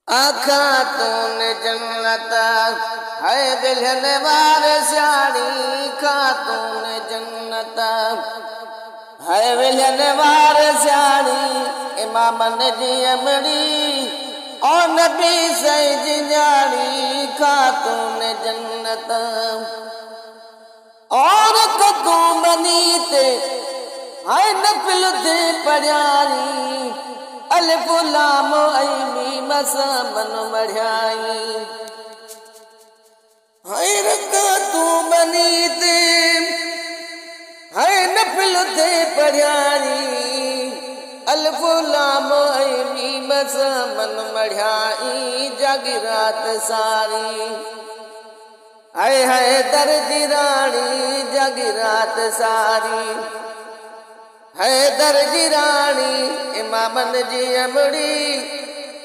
आखा तूने जन्नत है दिलहन वार स्याणी खातून जन्नत है विलहन वार स्याणी इमामन जी अमड़ी और नबी सही जिजानी खातून जन्नत और कतू बनी ते है नफिल ते पढ़ाई अलिफ लाम ऐमी मसमन मढ़ाई है रकतू बनी ते है नफिल ते पढ़ाई अलिफ लाम ऐमी मसमन मढ़ाई जागी रात सारी है दर्जी रानी जागी रात सारी है दर्जी रानी इमामन जी अमड़ी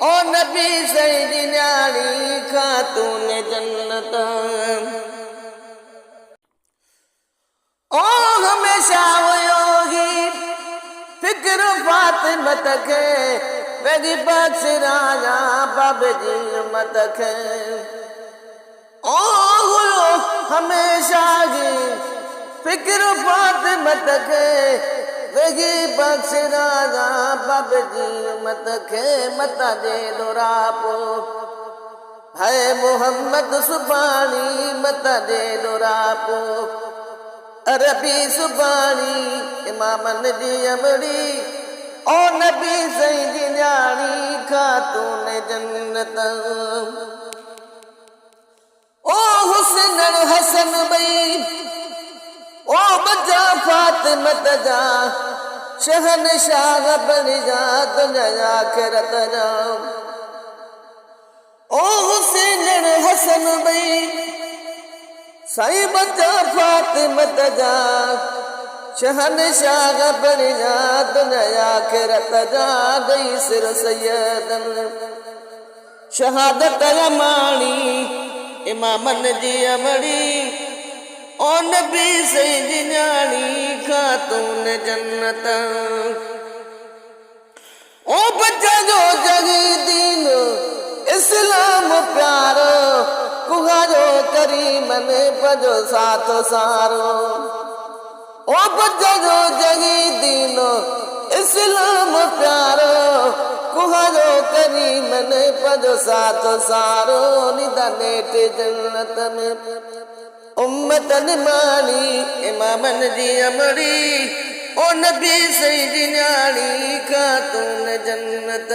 ओ नबी सही न्याणी खातून जन्नत ओ हमेशा योगी फिक्र फातिमत के वेगी बख्श राजा बाबे जी मत के ओ हमेशा ही फिक्र फातिमत के वेगी बख्श राजा बाबे जी मत के मत दे दोरापो है मोहम्मद सुबानी मत दे दोरापो अरबी सुबानी इमामन जी अमड़ी ओ नबी सही न्याणी खातून जन्नत ओ हुस्न हसन बई ओ बजा फातिमत जा शहनशाह बन जा दुनिया आखिरत जा ओ हुस्न हसन बई सही बजा फातिमत जा शहनशाह बन जा दुनिया आखिरत जा गई सिर सैयदन शहादत माणी इमामन जी अमड़ी ओ नबी सही न्याणी खातून जन्नत ओ बच्चा जो जगी दीन इस्लाम प्यारो कुहारो करीमन पजो साथ सारो ओ बच्चा जो जगी दीन इस्लाम प्यारो कुहारो करीमन पजो साथ सारो निदा नेटे जन्नत में उम्मतन मानी इमामन जी अमड़ी ओ नबी सही न्याणी खातून जन्नत।